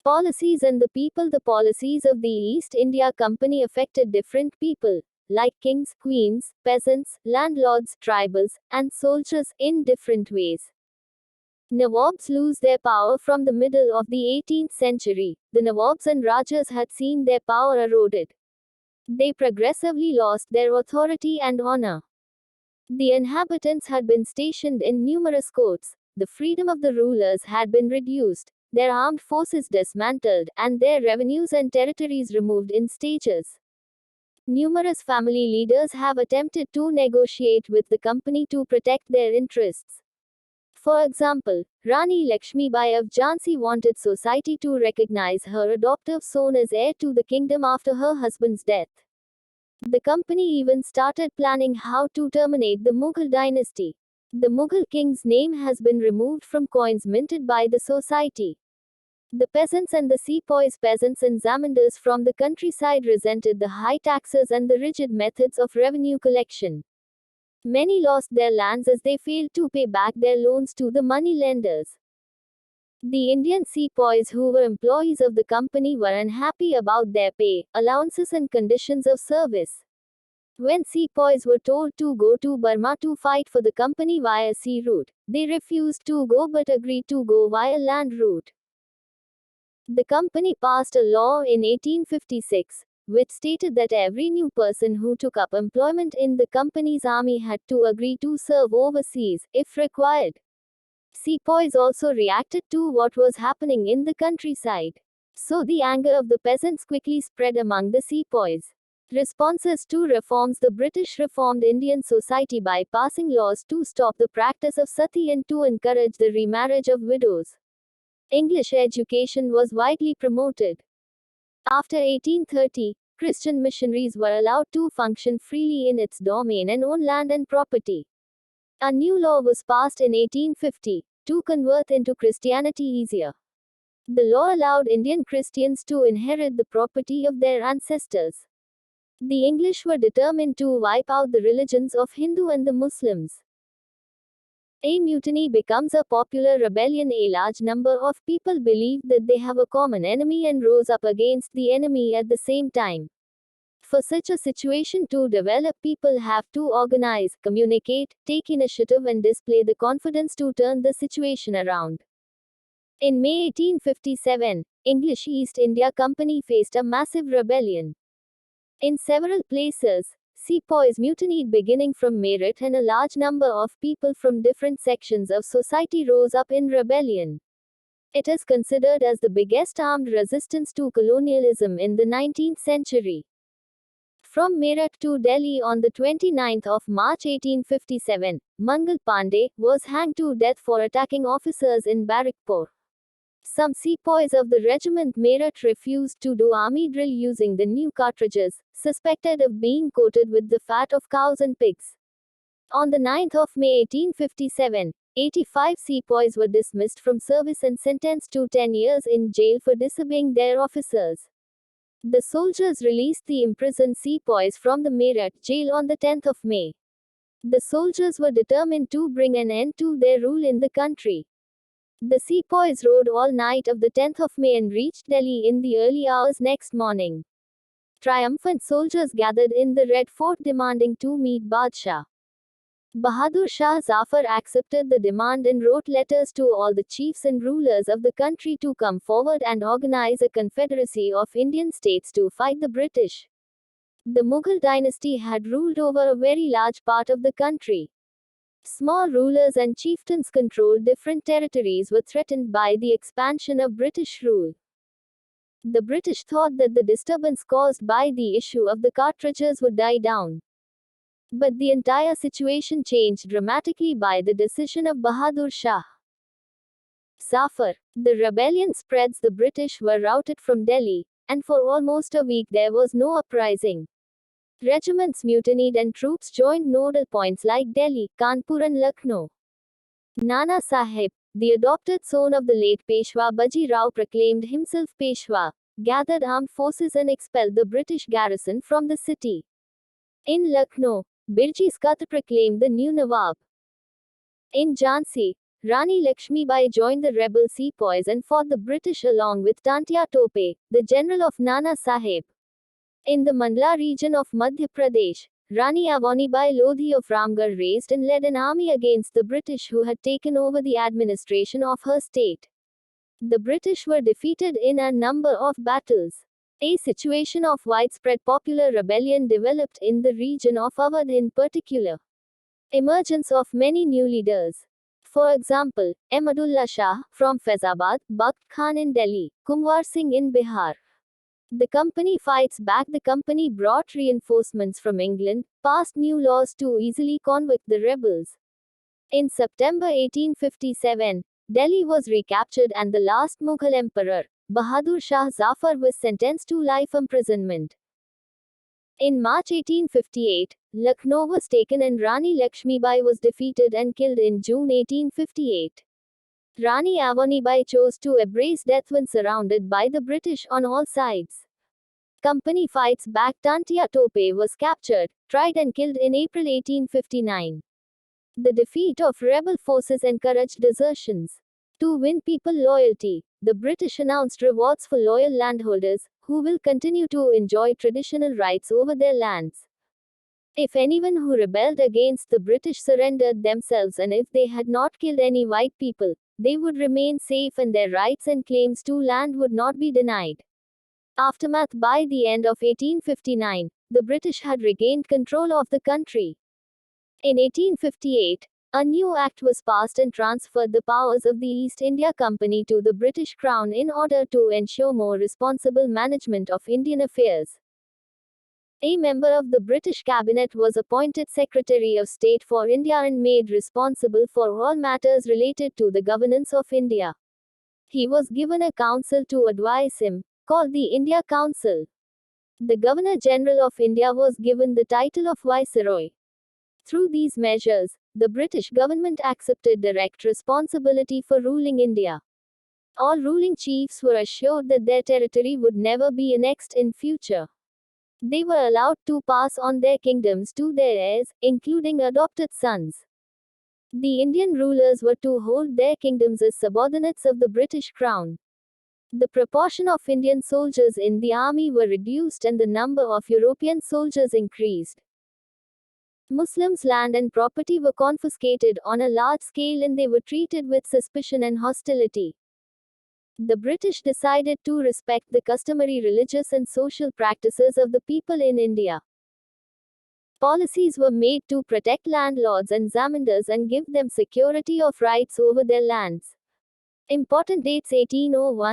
Policies and the people. The policies of the East India Company affected different people, like kings, queens, peasants, landlords, tribals, and soldiers, in different ways. Nawabs lose their power from the middle of the 18th century. The Nawabs and Rajas had seen their power eroded. They progressively lost their authority and honor. The inhabitants had been stationed in numerous courts. The freedom of the rulers had been reduced, their armed forces dismantled, and their revenues and territories removed in stages. Numerous family leaders have attempted to negotiate with the company to protect their interests. For example, Rani Lakshmibai of Jhansi wanted society to recognize her adoptive son as heir to the kingdom after her husband's death. The company even started planning how to terminate the Mughal dynasty. The Mughal king's name has been removed from coins minted by the society. The peasants and the sepoys, peasants and zamindars from the countryside, resented the high taxes and the rigid methods of revenue collection. Many lost their lands as they failed to pay back their loans to the money lenders. The Indian sepoys who were employees of the company were unhappy about their pay, allowances and conditions of service. When sepoys were told to go to Burma to fight for the company via sea route, they refused to go but agreed to go via land route. The company passed a law in 1856, which stated that every new person who took up employment in the company's army had to agree to serve overseas, if required. Sepoys also reacted to what was happening in the countryside. So the anger of the peasants quickly spread among the sepoys. Responses to reforms. The British reformed Indian society by passing laws to stop the practice of sati and to encourage the remarriage of widows. English education was widely promoted. After 1830, Christian missionaries were allowed to function freely in its domain and own land and property. A new law was passed in 1850 to convert into Christianity easier. The law allowed Indian Christians to inherit the property of their ancestors. The English were determined to wipe out the religions of Hindu and the Muslims. A mutiny becomes a popular rebellion. A large number of people believe that they have a common enemy and rose up against the enemy at the same time. For such a situation to develop, people have to organize, communicate, take initiative, and display the confidence to turn the situation around. In May 1857, English East India Company faced a massive rebellion. In several places, sepoys mutinied beginning from Meerut, and a large number of people from different sections of society rose up in rebellion. It is considered as the biggest armed resistance to colonialism in the 19th century. From Meerut to Delhi on the 29th of March 1857, Mangal Pandey was hanged to death for attacking officers in Barrackpore. Some sepoys of the regiment Meerut refused to do army drill using the new cartridges, suspected of being coated with the fat of cows and pigs. On the 9th of May 1857, 85 sepoys were dismissed from service and sentenced to 10 years in jail for disobeying their officers. The soldiers released the imprisoned sepoys from the Meerut jail on the 10th of May. The soldiers were determined to bring an end to their rule in the country. The sepoys rode all night of the 10th of May and reached Delhi in the early hours next morning. Triumphant soldiers gathered in the Red Fort demanding to meet Badshah. Bahadur Shah Zafar accepted the demand and wrote letters to all the chiefs and rulers of the country to come forward and organize a confederacy of Indian states to fight the British. The Mughal dynasty had ruled over a very large part of the country. Small rulers and chieftains controlled different territories were threatened by the expansion of British rule. The British thought that the disturbance caused by the issue of the cartridges would die down. But the entire situation changed dramatically by the decision of Bahadur Shah Zafar. The rebellion spreads. The British were routed from Delhi, and for almost a week there was no uprising. Regiments mutinied and troops joined nodal points like Delhi, Kanpur and Lucknow. Nana Sahib, the adopted son of the late Peshwa Baji Rao, proclaimed himself Peshwa, gathered armed forces and expelled the British garrison from the city. In Lucknow, Birji Skhat proclaimed the new Nawab. In Jhansi, Rani Lakshmibai joined the rebel sepoys and fought the British along with Tantia Tope, the general of Nana Sahib. In the Mandla region of Madhya Pradesh, Rani Avanibai Lodhi of Ramgarh raised and led an army against the British who had taken over the administration of her state. The British were defeated in a number of battles. A situation of widespread popular rebellion developed in the region of Awadh in particular. Emergence of many new leaders. For example, Ahmadullah Shah from Faizabad, Bakht Khan in Delhi, Kumwar Singh in Bihar. The company fights back. The company brought reinforcements from England, passed new laws to easily convict the rebels. In September 1857, Delhi was recaptured and the last Mughal emperor, Bahadur Shah Zafar, was sentenced to life imprisonment. In March 1858, Lucknow was taken and Rani Lakshmibai was defeated and killed in June 1858. Rani Avanibai chose to embrace death when surrounded by the British on all sides. Company fights back. Tantia Tope was captured, tried and killed in April 1859. The defeat of rebel forces encouraged desertions. To win people loyalty, the British announced rewards for loyal landholders, who will continue to enjoy traditional rights over their lands. If anyone who rebelled against the British surrendered themselves and if they had not killed any white people, they would remain safe and their rights and claims to land would not be denied. Aftermath. By the end of 1859, the British had regained control of the country. In 1858, a new act was passed and transferred the powers of the East India Company to the British Crown in order to ensure more responsible management of Indian affairs. A member of the British cabinet was appointed Secretary of State for India and made responsible for all matters related to the governance of India. He was given a council to advise him, called the India Council. The Governor General of India was given the title of Viceroy. Through these measures, the British government accepted direct responsibility for ruling India. All ruling chiefs were assured that their territory would never be annexed in future. They were allowed to pass on their kingdoms to their heirs, including adopted sons. The Indian rulers were to hold their kingdoms as subordinates of the British Crown. The proportion of Indian soldiers in the army were reduced and the number of European soldiers increased. Muslims' land and property were confiscated on a large scale and they were treated with suspicion and hostility. The British decided to respect the customary religious and social practices of the people in India. Policies were made to protect landlords and zamindars and give them security of rights over their lands. Important dates: 1801